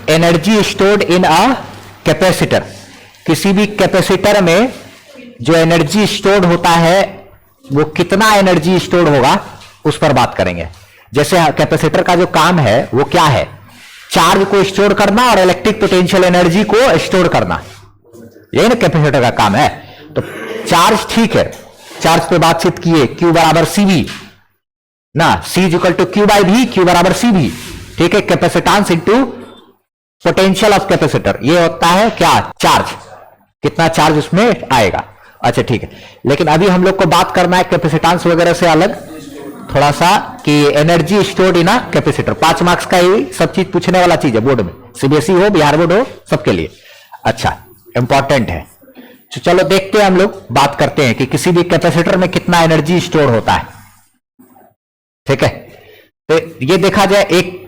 Energy stored in a capacitor, किसी भी capacitor में जो एनर्जी स्टोर्ड होता है वो कितना एनर्जी स्टोर्ड होगा उस पर बात करेंगे। जैसे कैपेसिटर का जो काम है वो क्या है, चार्ज को स्टोर करना और इलेक्ट्रिक पोटेंशियल एनर्जी को स्टोर करना, यही ना कैपेसिटर का काम है। तो चार्ज ठीक है, चार्ज पे बातचीत किए, Q बराबर CV ना, C equal to Q by V, Q बराबर CV, ठीक है। Capacitance into potential of capacitor, ये होता है क्या, चार्ज, कितना चार्ज उसमें आएगा। अच्छा ठीक है, लेकिन अभी हम लोग को बात करना है कैपेसिटेंस वगैरह से अलग थोड़ा सा कि energy stored in a capacitor. 5 marks का ये सब चीज पूछने वाला चीज है बोर्ड में, सीबीएसई हो, बिहार बोर्ड हो, सबके लिए अच्छा इंपॉर्टेंट है। तो चलो देखते हैं, हम लोग बात करते हैं कि किसी भी कैपेसिटर में कितना एनर्जी स्टोर होता है, ठीक है। तो ये देखा जाए एक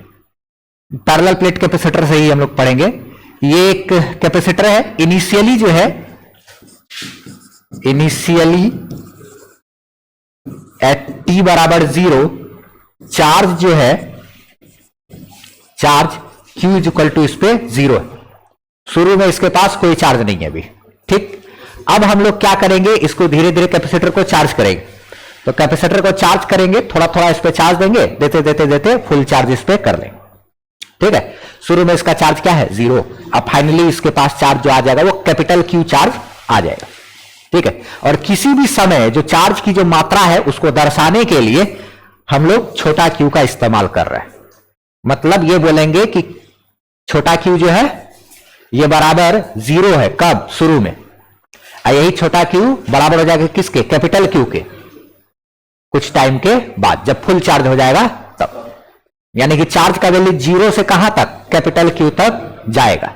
पैरेलल प्लेट कैपेसिटर से ही हम लोग पढ़ेंगे। ये एक कैपेसिटर है, इनिशियली जो है, इनिशियली एट t बराबर 0 चार्ज जो है, चार्ज Q इक्वल टू इस पे 0 है, शुरू में इसके पास कोई चार्ज नहीं है अभी, ठीक। अब हम लोग क्या करेंगे, इसको धीरे धीरे कैपेसिटर को चार्ज करेंगे। तो कैपेसिटर को चार्ज करेंगे, थोड़ा थोड़ा इस पे चार्ज देंगे, देते देते देते फुल चार्ज इस पे कर लेंगे, ठीक है। शुरू में इसका चार्ज क्या है, 0। अब फाइनली इसके पास चार्ज जो आ जाएगा वो कैपिटल Q चार्ज आ जाएगा, ठीक है। और किसी भी समय जो चार्ज की जो मात्रा है उसको दर्शाने के लिए हम लोग छोटा q का इस्तेमाल कर रहे हैं। मतलब ये बोलेंगे कि छोटा q जो है ये बराबर 0 है, कब, शुरू में। यही छोटा q बराबर हो जाएगा किसके, कैपिटल Q के, कुछ टाइम के बाद जब फुल चार्ज हो जाएगा तब। यानी कि चार्ज का वैल्यू 0 से कहां तक, कैपिटल Q तक जाएगा।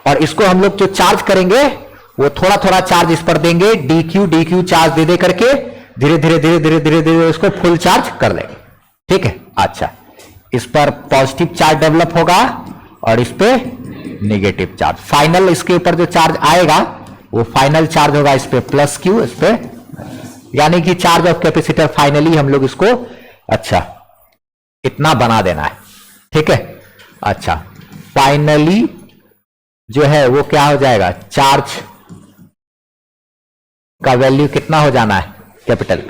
और इसको हम लोग जो चार्ज करेंगे वो थोड़ा थोड़ा चार्ज इस पर देंगे, dq चार्ज दे दे करके धीरे धीरे धीरे धीरे धीरे धीरे इसको फुल चार्ज कर लेंगे, ठीक है। अच्छा, इस पर पॉजिटिव चार्ज डेवलप होगा और इस पे नेगेटिव चार्ज। फाइनल इसके ऊपर जो चार्ज आएगा वो फाइनल चार्ज होगा इस पे प्लस Q, इस पे, यानी कि चार्ज ऑफ कैपेसिटर फाइनली हम लोग इसको अच्छा इतना बना देना है, ठीक है। अच्छा, फाइनली जो है वो क्या हो जाएगा, चार्ज का वैल्यू कितना हो जाना है, कैपिटल Q।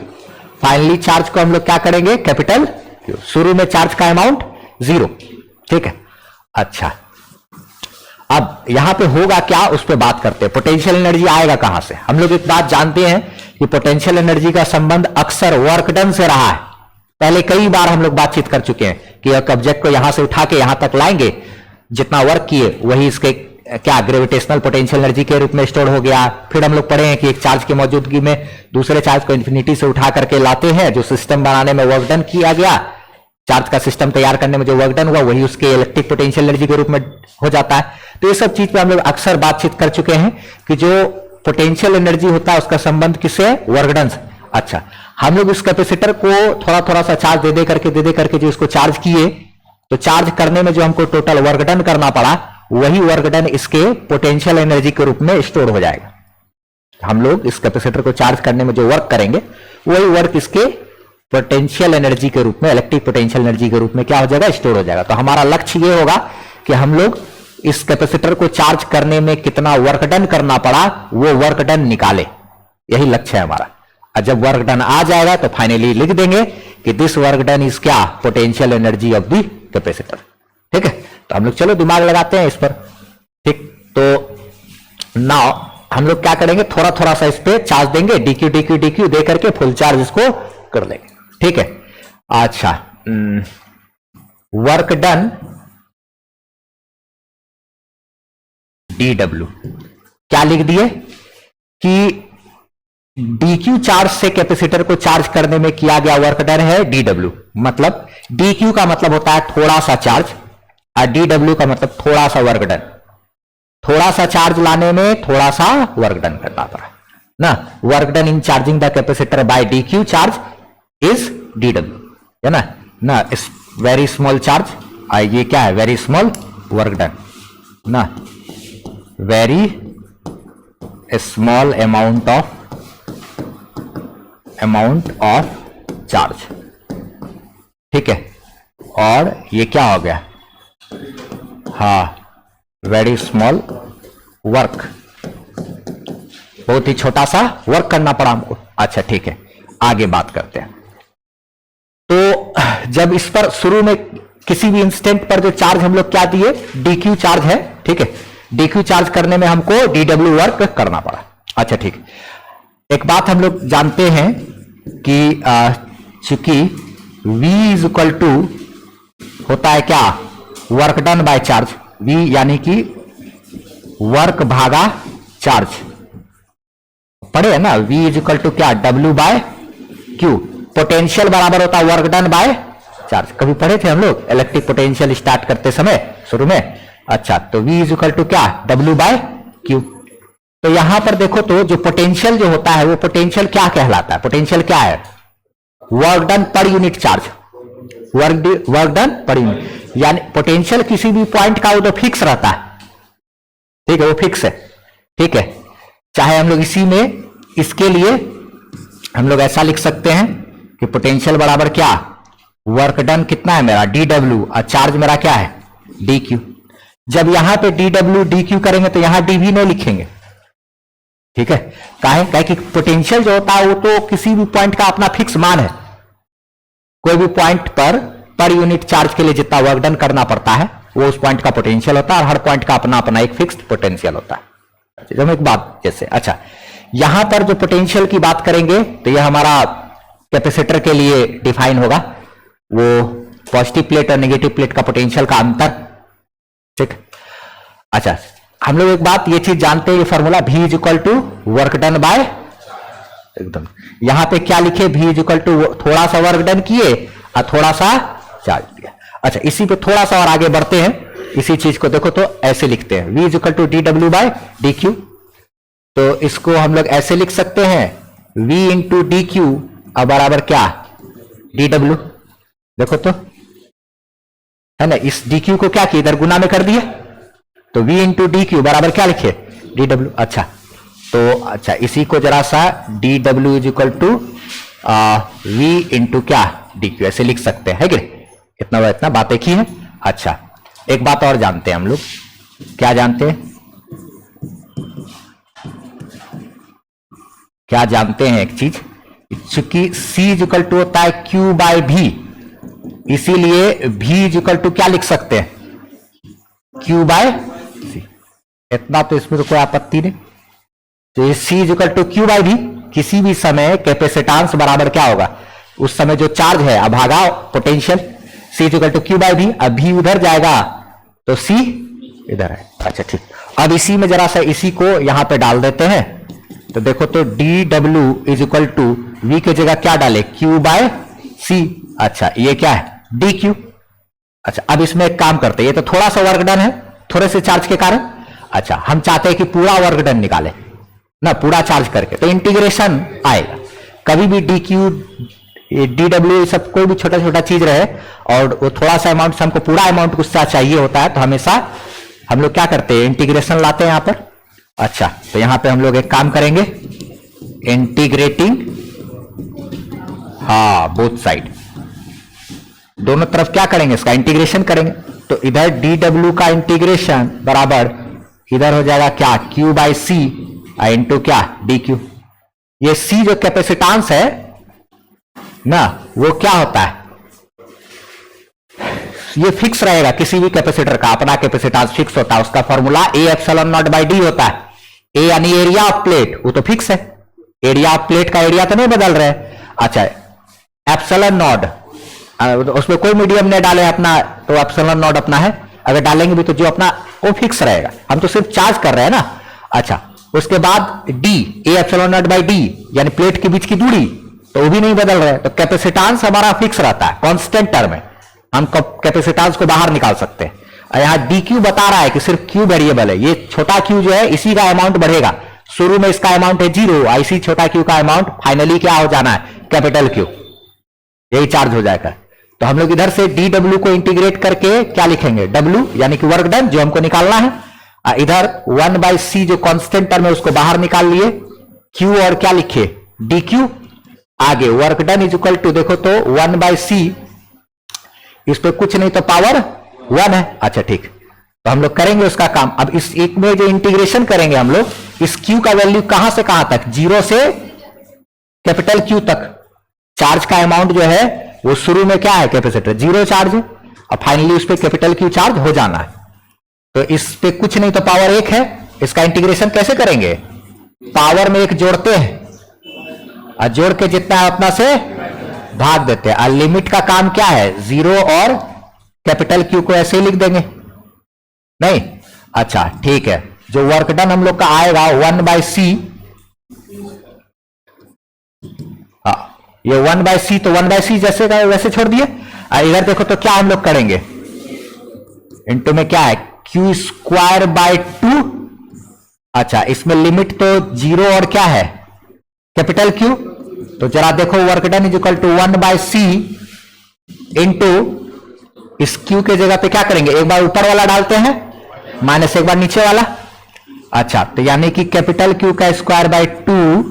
फाइनली चार्ज को हम लोग क्या करेंगे, कैपिटल Q। शुरू में चार्ज का अमाउंट 0, ठीक है। अच्छा, अब यहां पे होगा क्या उस पर बात करते हैं। पोटेंशियल एनर्जी आएगा कहां से, हम लोग एक बात जानते हैं कि पोटेंशियल एनर्जी का संबंध अक्सर वर्क डन से रहा है। पहले कई बार हम लोग बातचीत कर चुके हैं कि एक ऑब्जेक्ट को यहां से उठा के यहां तक लाएंगे, जितना वर्क किए वही इसके क्या ग्रेविटेशनल पोटेंशियल एनर्जी के रूप में स्टोर हो गया। फिर हम लोग पढ़े हैं कि एक चार्ज की मौजूदगी में दूसरे चार्ज को इन्फिनिटी से उठा करके लाते हैं, जो सिस्टम बनाने में वर्क डन किया गया, चार्ज का सिस्टम तैयार करने में जो वर्क डन हुआ वही उसके इलेक्ट्रिक पोटेंशियल एनर्जी के रूप में हो जाता है। तो ये सब चीज पे हम लोग अक्सर बातचीत कर चुके हैं कि जो पोटेंशियल एनर्जी होता है उसका संबंध किससे, वर्क डन से। अच्छा, हम लोग इस कैपेसिटर को थोड़ा थोड़ा सा चार्ज दे दे करके जो इसको चार्ज किए, तो चार्ज करने में जो हमको टोटल वर्क डन करना पड़ा वही वर्क डन इसके पोटेंशियल एनर्जी के रूप में स्टोर हो जाएगा। हम लोग इस कैपेसिटर को चार्ज करने में जो वर्क करेंगे वही वर्क इसके पोटेंशियल एनर्जी के रूप में, इलेक्ट्रिक पोटेंशियल एनर्जी के रूप में क्या हो जाएगा, स्टोर हो जाएगा। तो हमारा लक्ष्य ये होगा कि हम लोग इस कैपेसिटर को चार्ज करने में कितना वर्क डन करना पड़ा वो वर्क डन निकाले, यही लक्ष्य है हमारा। और जब वर्क डन आ जाएगा तो फाइनली लिख देंगे कि दिस वर्क डन इज क्या, potential energy of the capacitor, ठीक है। तो हम लोग चलो दिमाग लगाते हैं इस पर, ठीक। तो नाउ हम लोग क्या करेंगे, थोड़ा थोड़ा सा इस पे चार्ज देंगे, dq दे करके फुल चार्ज इसको कर लेंगे, ठीक है। अच्छा, वर्क डन dw क्या लिख दिए कि dq चार्ज से कैपेसिटर को चार्ज करने में किया गया वर्क डन है dw। मतलब dq का मतलब होता है थोड़ा सा चार्ज और dw का मतलब थोड़ा सा वर्क डन। थोड़ा सा चार्ज लाने में थोड़ा सा वर्क डन करना पड़ा ना। Work done in charging the capacitor by dq charge is dw, है ना इस वेरी स्मॉल चार्ज, ये क्या है, वेरी स्मॉल वर्क डन ना, very small amount of charge, ठीक है। और ये क्या हो गया, हाँ वेरी स्मॉल वर्क, बहुत ही छोटा सा वर्क करना पड़ा हमको। अच्छा ठीक है, आगे बात करते हैं। तो जब इस पर शुरू में किसी भी इंस्टेंट पर जो चार्ज हम लोग क्या दिए, dq चार्ज है, ठीक है, dq चार्ज करने में हमको dw वर्क करना पड़ा। अच्छा ठीक है, एक बात हम लोग जानते हैं कि चूंकि v इज इक्वल टू होता है क्या, work done by charge, v यानी कि वर्क भागा चार्ज, पढ़े है ना, v इज इक्वल टू क्या, w बाय q, पोटेंशियल बराबर होता है वर्क डन बाय चार्ज। कभी पढ़े थे हम लोग इलेक्ट्रिक पोटेंशियल स्टार्ट करते समय शुरू में। अच्छा, तो v इज इक्वल टू क्या, w बाय q। तो यहां पर देखो तो जो पोटेंशियल जो होता है वो पोटेंशियल क्या कहलाता है, पोटेंशियल क्या है, work done per unit charge, work done per unit, यानी पोटेंशियल किसी भी पॉइंट का वो तो फिक्स रहता है, ठीक है, वो फिक्स है, ठीक है। चाहे हम लोग इसी में इसके लिए हम लोग ऐसा लिख सकते हैं कि पोटेंशियल बराबर क्या, वर्क डन कितना है मेरा dw और चार्ज मेरा क्या है dq। जब यहां पे dw dq करेंगे तो यहां dv नहीं लिखेंगे, ठीक है, काहे कि पोटेंशियल जो होता है वो तो किसी भी पॉइंट का अपना फिक्स मान है, कोई भी पॉइंट पर यूनिट चार्ज के लिए जितना वर्क डन करना पड़ता है वो उस पॉइंट का पोटेंशियल होता है, और हर पॉइंट का अपना अपना एक फिक्स्ड पोटेंशियल होता है। जब एक बात जैसे, अच्छा यहां पर जो पोटेंशियल की बात करेंगे तो यह हमारा कैपेसिटर के लिए डिफाइन होगा, वो पॉजिटिव प्लेट और नेगेटिव प्लेट का पोटेंशियल का अंतर, ठीक। अच्छा, हम लोग एक बात ये चीज जानते हैं, ये formula v is equal to work done by, एकदम यहां पे क्या लिखे, v इज इक्वल टू थोड़ा सा वर्क डन किए और थोड़ा सा चार्ज दिया। अच्छा, इसी पे थोड़ा सा और आगे बढ़ते हैं, इसी चीज को देखो तो ऐसे लिखते हैं, v is equal to dw by dq। तो इसको हम लोग ऐसे लिख सकते हैं, v इंटू डी क्यू बराबर क्या, dw, देखो तो है ना, इस dq को क्या किया, इधर गुना में कर दिए, तो v इंटू डी क्यू बराबर क्या लिखे, dw। अच्छा, तो अच्छा इसी को जरा सा dw is equal to v into क्या dq ऐसे लिख सकते हैं, है कि इतना बात एक ही है। अच्छा, एक बात और जानते हैं हम लोग, क्या जानते हैं, क्या जानते हैं एक चीज, चूंकि c इज इक्वल टू होता है q बाय v, इसीलिए v इज इक्वल टू क्या लिख सकते हैं, q बाय c, इतना तो इसमें तो कोई आपत्ति नहीं। तो c is equal to q by v, किसी भी समय कैपेसिटेंस बराबर क्या होगा, उस समय जो चार्ज है अभागा potential, c is equal to q by v, अब v उधर जाएगा तो c इधर है। अच्छा ठीक, अब इसी में जरा सा इसी को यहां पे डाल देते हैं, तो देखो तो dw is equal to v की जगह क्या डाले, q बाय c। अच्छा, ये क्या है dq। अच्छा, अब इसमें एक काम करते हैं, ये तो थोड़ा सा वर्क डन है थोड़े से चार्ज के कारण। अच्छा, हम चाहते हैं कि पूरा वर्क डन निकाले ना, पूरा चार्ज करके, तो इंटीग्रेशन आएगा, कभी भी dq dw सब कोई भी छोटा छोटा चीज रहे और वो थोड़ा सा अमाउंट से हमको पूरा अमाउंट कुछ चाहिए होता है, तो हमेशा हम लोग क्या करते हैं, इंटीग्रेशन लाते हैं यहां पर। अच्छा, तो यहां पे हम लोग एक काम करेंगे, इंटीग्रेटिंग, हाँ बोथ साइड, दोनों तरफ क्या करेंगे, इसका इंटीग्रेशन करेंगे। तो इधर dw का इंटीग्रेशन बराबर इधर हो जाएगा क्या, q बाय c इंटू क्या dq। ये c जो कैपेसिटेंस है ना, वो क्या होता है, ये फिक्स रहेगा, किसी भी कैपेसिटर का अपना कैपेसिटेंस फिक्स होता है, उसका formula a epsilon naught by d होता है। ए यानी एरिया ऑफ प्लेट, वो तो फिक्स है, एरिया ऑफ प्लेट का एरिया तो नहीं बदल रहे। अच्छा, एप्सिलॉन नॉट, उसमें कोई मीडियम नहीं डाले अपना, तो एप्सिलॉन नॉट अपना है, अगर डालेंगे भी तो जो अपना वो फिक्स रहेगा, हम तो सिर्फ चार्ज कर रहे हैं ना। अच्छा, उसके बाद d, A epsilon naught by d यानी प्लेट के बीच की दूरी, तो वो भी नहीं बदल रहे, तो कैपेसिटेंस हमारा फिक्स रहता है, कांस्टेंट टर्म है, हम कैपेसिटेंस को बाहर निकाल सकते हैं। यहां dq बता रहा है कि सिर्फ q वेरिएबल है, ये छोटा q जो है इसी का अमाउंट बढ़ेगा, शुरू में इसका अमाउंट है 0, इसी छोटा q का अमाउंट फाइनली क्या हो जाना है, कैपिटल Q, यही चार्ज हो जाएगा। तो हम लोग इधर से dw को इंटीग्रेट करके क्या लिखेंगे, w यानी कि वर्क डन जो हमको निकालना है, इधर 1/c जो कांस्टेंट टर्म है उसको बाहर निकाल लिए, q और क्या लिखे dq, आगे work done is equal to देखो तो 1/c, इस पे कुछ नहीं तो पावर 1 है। अच्छा ठीक, तो हम लोग करेंगे उसका काम। अब इस एक में जो इंटीग्रेशन करेंगे हम लोग, इस Q का वैल्यू कहां से कहां तक, 0 से कैपिटल Q तक। चार्ज का अमाउंट जो है वो शुरू में क्या है, कैपेसिटर 0 चार्ज है, और फाइनली उस पर कैपिटल Q चार्ज हो जाना है। तो इस पे कुछ नहीं तो पावर 1 है। इसका इंटीग्रेशन कैसे करेंगे, पावर में 1 जोड़ते हैं और जोड़ के जितना है अपना से भाग देते हैं। और लिमिट का काम क्या है, 0 और कैपिटल Q को ऐसे ही लिख देंगे, नहीं? अच्छा ठीक है, जो वर्क डन हम लोग का आएगा 1/c, ये 1/c, तो 1/c जैसे का वैसे छोड़ दिए। इधर देखो तो क्या हम लोग करेंगे, इनटू में क्या है, Q²/2। अच्छा, इसमें लिमिट तो 0 और क्या है, कैपिटल Q। तो जरा देखो, work done is equal to 1/c into इस Q के जगह पे क्या करेंगे, एक बार ऊपर वाला डालते हैं माइनस एक बार नीचे वाला। अच्छा, तो यानी कि कैपिटल Q का ²/2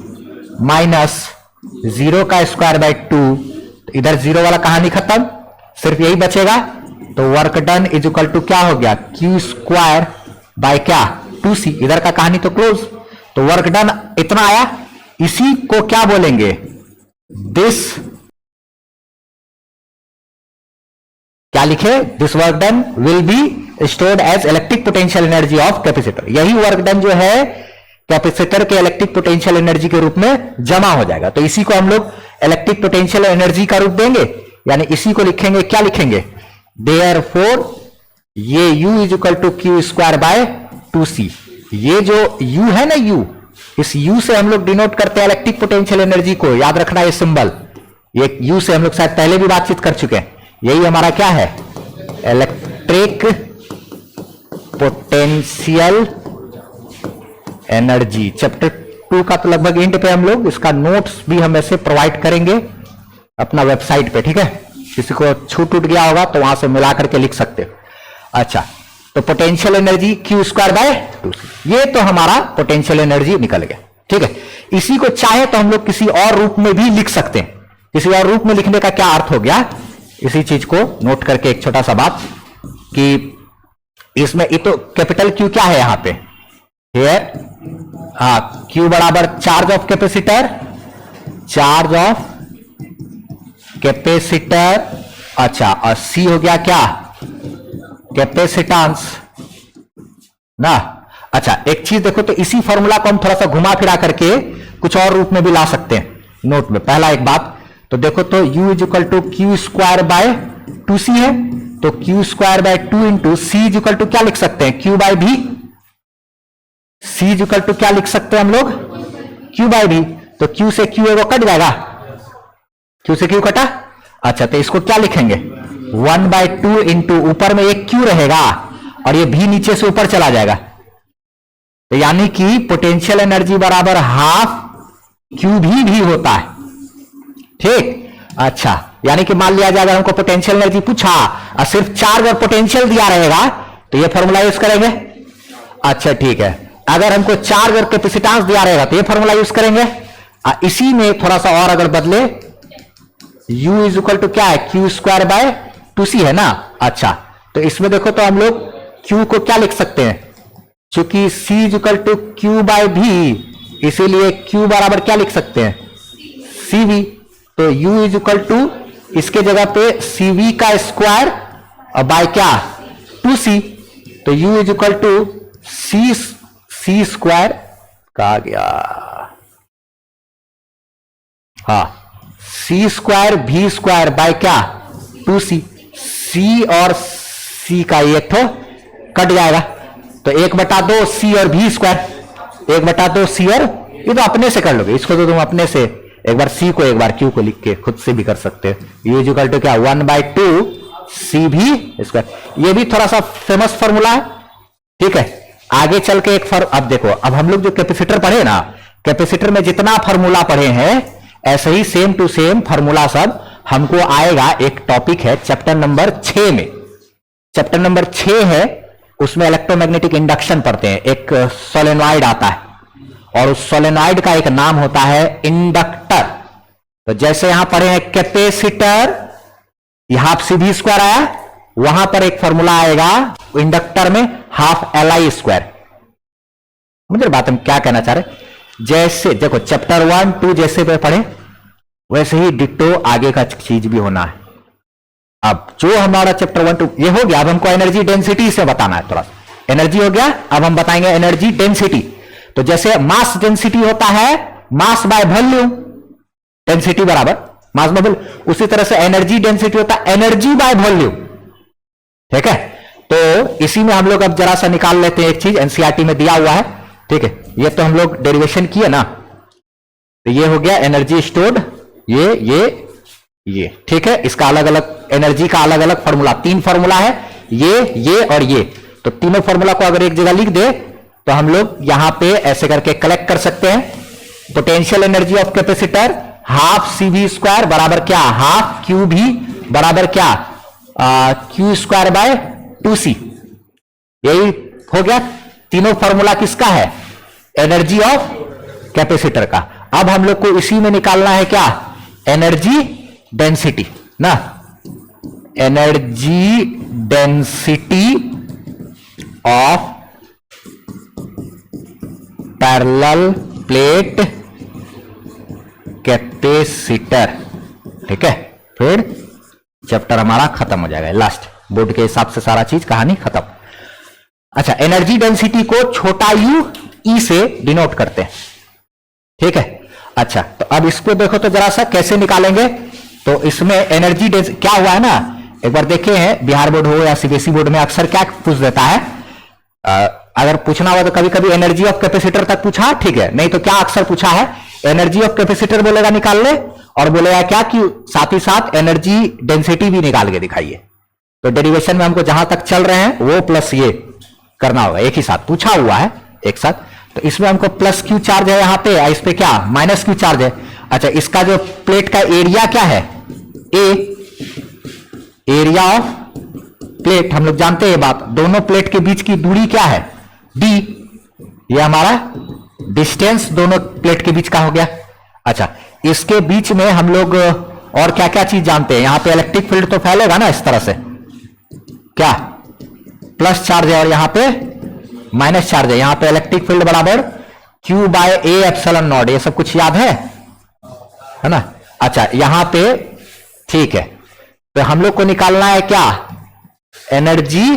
माइनस 0 का ²/2। इधर 0 वाला कहानी खत्म, सिर्फ यही बचेगा। तो work done is equal to क्या हो गया, Q²/2c। इधर का कहानी तो क्लोज। तो वर्क डन इतना आया, इसी को क्या बोलेंगे, दिस, क्या लिखे, this work done will be stored as electric potential energy of capacitor. यही वर्क डन जो है कैपेसिटर के इलेक्ट्रिक पोटेंशियल एनर्जी के रूप में जमा हो जाएगा। तो इसी को हम लोग इलेक्ट्रिक पोटेंशियल एनर्जी का रूप देंगे, यानी इसी को लिखेंगे, क्या लिखेंगे, देयरफॉर ये U is equal to Q²/2c। ये जो U है ना, U, इस U से हम लोग डिनोट करते हैं इलेक्ट्रिक पोटेंशियल एनर्जी को। याद रखना ये सिंबल, ये U से हम लोग शायद पहले भी बातचीत कर चुके हैं। यही हमारा क्या है, इलेक्ट्रिक पोटेंशियल एनर्जी। चैप्टर 2 का तो लगभग एंड पे हम लोग इसका नोट्स भी हम ऐसे प्रोवाइड करेंगे अपना वेबसाइट पे, ठीक है? किसी को छूट उठ गया होगा तो वहां से मिला करके लिख सकते हो। अच्छा, तो पोटेंशियल एनर्जी Q²/2, ये तो हमारा पोटेंशियल एनर्जी निकल गया, ठीक है? इसी को चाहे तो हम लोग किसी और रूप में भी लिख सकते हैं। किसी और रूप में लिखने का क्या अर्थ हो गया, इसी चीज को नोट करके एक छोटा सा बात, कि इसमें ये तो कैपिटल Q क्या है यहां पे, हियर, Q बराबर charge of capacitor, charge of capacitor. अच्छा, और C हो गया क्या, कैपेसिटेंस ना। अच्छा, एक चीज देखो, तो इसी फॉर्मूला को हम थोड़ा सा घुमा फिरा करके कुछ और रूप में भी ला सकते हैं नोट में। पहला एक बात तो देखो, तो U is equal to Q²/2c है, तो Q²/2 into C is equal to क्या लिख सकते हैं, Q/V। C is equal to क्या लिख सकते हैं हम लोग, Q/V। तो Q से Q वो कट जाएगा, Q से Q कटा। अच्छा, तो इसको क्या लिखेंगे, 1/2 इंटू ऊपर में एक Q रहेगा और ये V नीचे से ऊपर चला जाएगा। तो यानी कि पोटेंशियल एनर्जी बराबर हाफ QV भी होता है, ठीक? अच्छा, यानी कि मान लिया जाए अगर हमको पोटेंशियल एनर्जी पूछा और सिर्फ चार्ज और पोटेंशियल दिया रहेगा तो ये फॉर्मूला यूज करेंगे। अच्छा ठीक है, अगर हमको चार्ज और कैपेसिटेंस दिया रहेगा तो ये फॉर्मूला यूज करेंगे। इसी में थोड़ा सा और अगर बदले, U इज इक्वल टू क्या है, Q²/2c है ना। अच्छा, तो इसमें देखो तो हम लोग Q को क्या लिख सकते हैं, क्योंकि C is equal to Q/V, इसीलिए Q बराबर क्या लिख सकते हैं, CV। तो U इज इक्वल टू इसके जगह पे CV का स्क्वायर और बाय क्या, 2c। तो U is equal to C square कहा गया, हाँ, C²V² बाय क्या, 2c। C और C का एक तो कट जाएगा, तो 1/2 C और V², 1/2 C और, ये तो अपने से कर लोगे इसको, तो तुम अपने से एक बार C को एक बार Q को लिख के खुद से भी कर सकते हो। U इक्वल टू क्या, 1/2 CV²। ये भी थोड़ा सा फेमस फॉर्मूला है, ठीक है? आगे चल के एक अब देखो, अब हम लोग जो कैपेसिटर पढ़े ना, कैपेसिटर में जितना फॉर्मूला पढ़े हैं ऐसे ही सेम टू सेम फॉर्मूला सब हमको आएगा। एक टॉपिक है चैप्टर नंबर 6 में, चैप्टर नंबर 6 है, उसमें इलेक्ट्रोमैग्नेटिक इंडक्शन पढ़ते हैं। एक सोलेनॉइड आता है और उस सोलेनॉइड का एक नाम होता है इंडक्टर। तो जैसे यहां पढ़े हैं कैपेसिटर, यहां CV² आया, वहां पर एक फॉर्मूला आएगा इंडक्टर में हाफ LI²। मुझे बात हम क्या कहना चाह रहे, जैसे देखो चैप्टर 1 2 जैसे पे पढ़े वैसे ही डिट्टो आगे का चीज भी होना है। अब जो हमारा चैप्टर 1 2 ये हो गया, अब हमको एनर्जी डेंसिटी से बताना है। थोड़ा एनर्जी हो गया, अब हम बताएंगे एनर्जी डेंसिटी। तो जैसे मास डेंसिटी होता है मास बाय वॉल्यूम, डेंसिटी बराबर मास बाय वॉल्यूम, उसी तरह से एनर्जी डेंसिटी होता है एनर्जी बाय वॉल्यूम। ठीक है, तो इसी में हम लोग अब जरा सा निकाल लेते हैं एक चीज, एनसीईआरटी में दिया हुआ है। ठीक है, ये तो हम लोग डेरिवेशन किए ना, तो ये हो गया एनर्जी स्टोर्ड, ये ठीक है। इसका अलग अलग एनर्जी का अलग अलग फॉर्मूला, 3 फॉर्मूला है, ये और ये। तो तीनों फॉर्मूला को अगर एक जगह लिख दे तो हम लोग यहां पे ऐसे करके कलेक्ट कर सकते हैं। Potential energy of capacitor half CV² बराबर क्या, हाफ QV बराबर क्या, Q² बाय 2C। यही हो गया। तीनों फॉर्मूला किसका है, एनर्जी ऑफ कैपेसिटर का। अब हम लोग को इसी में निकालना है क्या, एनर्जी डेंसिटी ना, energy density of parallel plate capacitor. ठीक है, फिर चैप्टर हमारा खत्म हो जाएगा, लास्ट बोर्ड के हिसाब से सारा चीज कहानी खत्म। अच्छा, एनर्जी डेंसिटी को छोटा u E से डिनोट करते हैं। ठीक है, अच्छा तो अब इसको देखो तो जरा सा कैसे निकालेंगे। तो इसमें एनर्जी डेंसिटी क्या हुआ है ना, एक बार देखे हैं बिहार बोर्ड हो या सीबीएसई बोर्ड में अक्सर क्या पूछ देता है, अगर पूछना हुआ तो कभी कभी एनर्जी ऑफ कैपेसिटर तक पूछा, ठीक है, नहीं तो क्या अक्सर पूछा है, एनर्जी ऑफ कैपेसिटर बोलेगा निकाल ले, और बोलेगा क्या कि साथ ही साथ एनर्जी डेंसिटी भी निकाल के दिखाइए। तो डेरिवेशन में हमको जहां तक चल रहे हैं वो प्लस ये करना होगा, एक ही साथ पूछा हुआ है एक साथ। तो इसमें हमको प्लस क्यू चार्ज है यहाँ पे, इस पे क्या माइनस क्यू चार्ज है। अच्छा, इसका जो प्लेट का एरिया क्या है, ए, एरिया ऑफ प्लेट, हम लोग जानते हैं बात, दोनों प्लेट के बीच की दूरी क्या है, डी, ये हमारा डिस्टेंस दोनों प्लेट के बीच का हो गया। अच्छा, इसके बीच में हम लोग और क्या क्या चीज जानते हैं, यहां पे इलेक्ट्रिक फील्ड तो फैलेगा ना इस तरह से, क्या प्लस चार्ज है और यहां पे माइनस चार्ज है, यहां पे इलेक्ट्रिक फील्ड बराबर Q by A epsilon naught, ये सब कुछ याद है ना। अच्छा, यहां पे ठीक है, तो हम लोग को निकालना है क्या, एनर्जी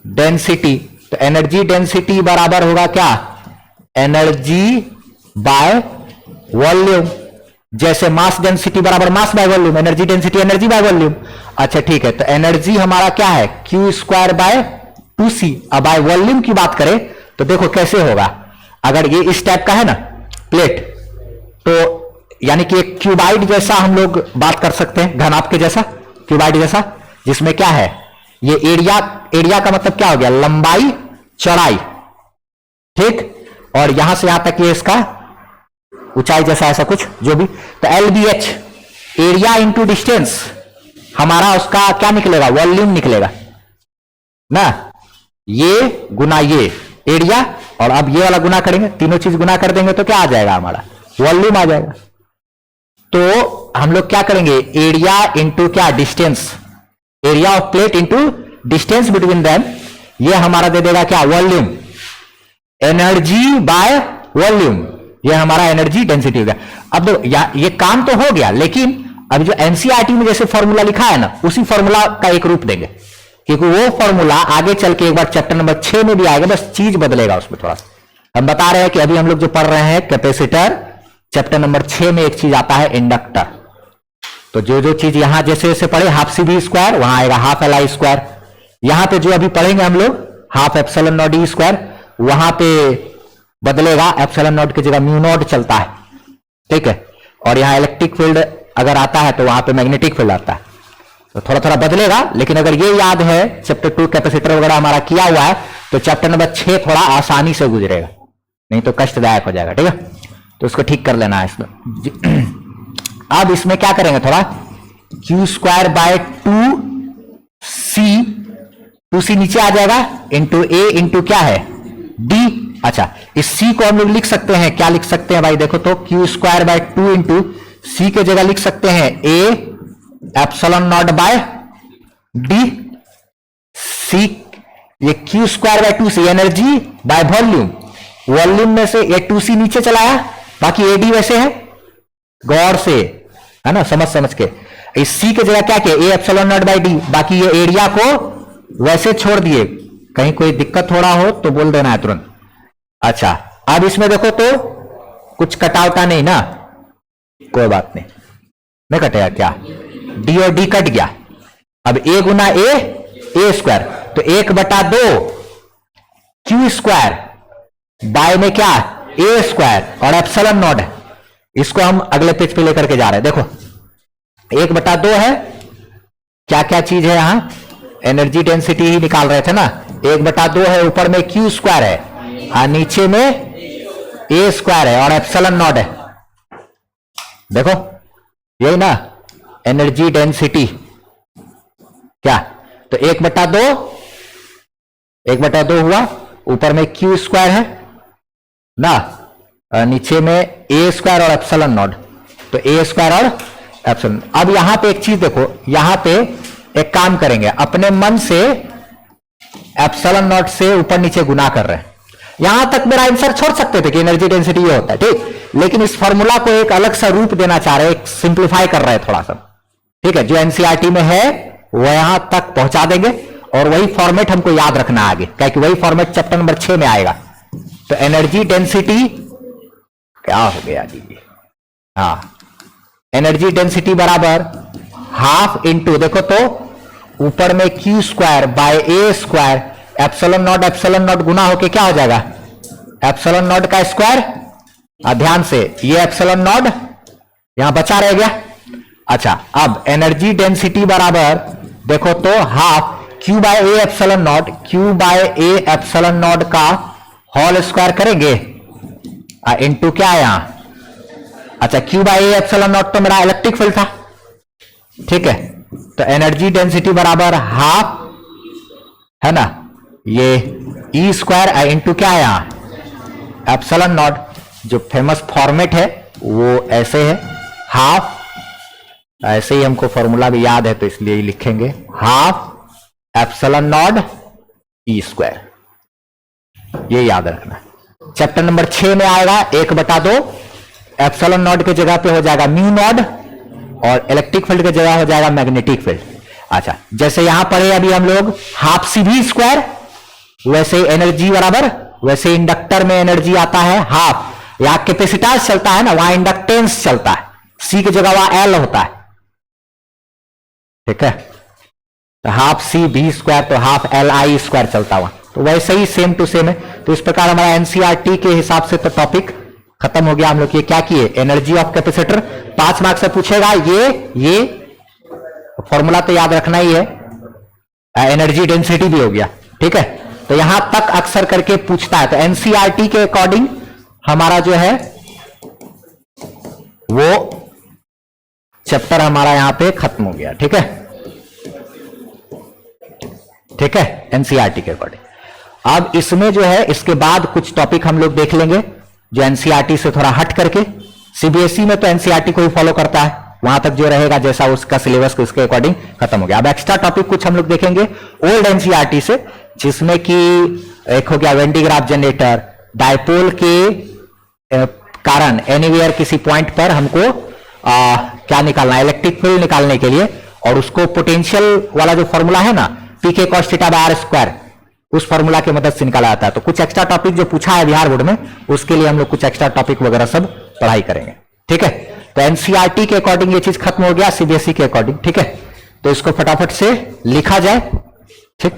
डेंसिटी। तो एनर्जी डेंसिटी बराबर होगा क्या, एनर्जी बाय वॉल्यूम। जैसे मास डेंसिटी बराबर mass by volume, energy density energy by volume. अच्छा ठीक है, तो एनर्जी हमारा क्या है, Q² बाय 2C। अब बाय वॉल्यूम की बात करें तो देखो कैसे होगा, अगर ये इस टाइप का है ना प्लेट, तो यानी कि एक क्यूबाइड जैसा हम लोग बात कर सकते हैं, घनाभ के जैसा, क्यूबाइड जैसा, जिसमें क्या है, ये एरिया, एरिया का मतलब क्या हो गया, लंबाई चौड़ाई, ठीक, और यहां से यहां तक ये इसका ऊंचाई जैसा ऐसा कुछ जो भी। तो LBH एरिया इंटू डिस्टेंस, हमारा उसका क्या निकलेगा, वॉल्यूम निकलेगा ना, ये गुना ये एरिया, और अब ये वाला गुना करेंगे, तीनों चीज गुना कर देंगे तो क्या आ जाएगा, हमारा वॉल्यूम आ जाएगा। तो हम लोग क्या करेंगे, एरिया इंटू क्या, distance, area of plate into distance between them, ये हमारा दे देगा क्या, वॉल्यूम। एनर्जी बाय वॉल्यूम, ये हमारा एनर्जी डेंसिटी हो गया। अब ये काम तो हो गया, लेकिन अब जो एनसीईआरटी में जैसे फॉर्मूला लिखा है ना, उसी फॉर्मूला का एक रूप देंगे, क्योंकि वो फॉर्मूला आगे चल के एक बार चैप्टर नंबर 6 में भी आएगा, बस चीज बदलेगा उसमें थोड़ा सा। हम बता रहे हैं कि अभी हम लोग जो पढ़ रहे हैं कैपेसिटर, चैप्टर नंबर 6 में एक चीज आता है इंडक्टर। तो जो जो चीज यहां जैसे जैसे पढ़े, हाफ CV², वहां आएगा हाफ LI²। यहां पे जो अभी पढ़ेंगे हम लोग हाफ एप्सिलॉन नॉट D², वहां पे बदलेगा, एप्सिलॉन नॉट की जगह म्यू नॉट चलता है, ठीक है। और यहां इलेक्ट्रिक फील्ड अगर आता है तो वहां पे मैग्नेटिक फील्ड आता है, तो थोड़ा थोड़ा बदलेगा। लेकिन अगर ये याद है चैप्टर 2 कैपेसिटर वगैरह हमारा किया हुआ है, तो चैप्टर नंबर 6 थोड़ा आसानी से गुजरेगा, नहीं तो कष्टदायक हो जाएगा, ठीक है। तो उसको ठीक कर लेना है इसमें। अब इसमें क्या करेंगे, थोड़ा Q² बाय 2C, 2C नीचे आ जाएगा, इंटू A इंटू क्या है, D। अच्छा, इस C को हम लोग लिख सकते हैं, क्या लिख सकते हैं भाई, देखो तो Q² बाय 2 इंटू C के जगह लिख सकते हैं A epsilon naught by D, C, ये Q square by 2c energy by volume, volume में से ये 2c नीचे चलाया, बाकी एडी वैसे है, गौर से, है ना, समझ समझ के। इस सी के जगह क्या किया, A epsilon naught by D, बाकी ये एरिया को वैसे छोड़ दिए। कहीं कोई दिक्कत हो रहा हो तो बोल देना है तुरंत। अच्छा, अब इसमें देखो तो कुछ कटावटा नहीं ना, कोई बात नहीं, नहीं कटेगा क्या, डी और डी कट गया। अब ए गुना ए स्क्वायर, तो 1/2 क्यू स्क्वायर बाय में क्या, ए स्क्वायर और एप्सिलॉन नॉट है। इसको हम अगले पेज पे लेकर के जा रहे हैं। देखो 1/2 है, क्या क्या चीज है यहां, एनर्जी डेंसिटी ही निकाल रहे थे ना। 1/2 है, ऊपर में क्यू स्क्वायर है और नीचे में ए स्क्वायर है और एप्सिलॉन नॉट है। देखो यही ना एनर्जी डेंसिटी, क्या, तो 1/2 हुआ, ऊपर में क्यू स्क्वायर है ना, नीचे में ए स्क्वायर और एप्सिलॉन नॉट, तो ए स्क्वायर और एप्सिलॉन। अब यहां पे एक चीज देखो, यहां पे एक काम करेंगे, अपने मन से एप्सिलॉन नॉट से ऊपर नीचे गुना कर रहे हैं। यहां तक मेरा आंसर छोड़ सकते थे कि एनर्जी डेंसिटी ये होता है, ठीक, लेकिन इस फॉर्मूला को एक अलग सा रूप देना चाह रहे हैं, एक सिंप्लीफाई कर रहे हैं थोड़ा सा, ठीक है। जो एनसीईआरटी में है वो यहां तक पहुंचा देंगे और वही फॉर्मेट हमको याद रखना है आगे, क्या कि वही फॉर्मेट चैप्टर नंबर 6 में आएगा। तो एनर्जी डेंसिटी क्या हो गया जी, हाँ, एनर्जी डेंसिटी बराबर हाफ इंटू, देखो तो ऊपर में q square by a square, epsilon naught गुना होके क्या हो जाएगा, एप्सिलॉन नॉट का स्क्वायर। ध्यान से, ये एप्सिलॉन नॉट यहां बचा रह गया। अच्छा, अब एनर्जी डेंसिटी बराबर देखो तो half Q by A epsilon naught, Q by A epsilon naught का होल स्क्वायर करेंगे इनटू क्या है यहां, अच्छा Q by A epsilon naught तो मेरा इलेक्ट्रिक फील्ड था, ठीक है। तो एनर्जी डेंसिटी बराबर हाफ, है ना, ये ई स्क्वायर इनटू क्या है यहां, एप्सिलॉन नॉट। जो फेमस फॉर्मेट है वो ऐसे है, हाफ, ऐसे ही हमको फॉर्मूला भी याद है तो इसलिए ही लिखेंगे, half epsilon not E square, ये याद रखना। चैप्टर नंबर 6 में आएगा 1/2, एप्सिलॉन नॉट के जगह पे हो जाएगा म्यू नॉट और इलेक्ट्रिक फील्ड की जगह हो जाएगा मैग्नेटिक फील्ड। अच्छा, जैसे यहां पढ़े अभी हम लोग हाफ सी भी स्क्वायर, वैसे एनर्जी बराबर, वैसे इंडक्टर में एनर्जी आता है हाफ, यहां कैपेसिटेंस चलता है ना, वहां इंडक्टेंस चलता है, सी की जगह वहां एल होता है, ठीक है। तो हाफ सी भी स्क्वायर तो हाफ एल आई स्क्वायर चलता हुआ, तो वैसे ही सेम टू सेम है। तो इस प्रकार हमारा एनसीईआरटी के हिसाब से तो टॉपिक खत्म हो गया। हम लोग ये क्या किए, एनर्जी ऑफ कैपेसिटर 5 मार्क्स से पूछेगा, ये फॉर्मूला तो याद रखना ही है, एनर्जी डेंसिटी भी हो गया, ठीक है। तो यहां तक अक्सर करके पूछता है। तो एनसीईआरटी के अकॉर्डिंग हमारा जो है वो चैप्टर हमारा यहां पे खत्म हो गया, ठीक है, ठीक है, एनसीईआरटी के अकॉर्डिंग। अब इसमें जो है इसके बाद कुछ टॉपिक हम लोग देख लेंगे जो एनसीईआरटी से थोड़ा हट करके, सीबीएसई में तो एनसीईआरटी को ही फॉलो करता है, वहां तक जो रहेगा जैसा उसका सिलेबस को उसके अकॉर्डिंग खत्म हो गया। अब एक्स्ट्रा टॉपिक कुछ हम लोग देखेंगे ओल्ड एनसीईआरटी से, जिसमें कि एक हो गया when D graph generator, dipole के कारण एनीवेयर किसी पॉइंट पर हमको क्या निकालना है, इलेक्ट्रिक फील्ड निकालने के लिए, और उसको पोटेंशियल वाला जो फॉर्मूला है ना, P K cos theta by R square, उस फॉर्मूला की मदद से निकाला जाता है। तो कुछ एक्स्ट्रा टॉपिक जो पूछा है बिहार बोर्ड में, उसके लिए हम लोग कुछ एक्स्ट्रा टॉपिक वगैरह सब पढ़ाई करेंगे, ठीक है। तो एनसीईआरटी के अकॉर्डिंग ये चीज खत्म हो गया, सीबीएसई के अकॉर्डिंग, ठीक है। तो इसको फटाफट से लिखा जाए, ठीक।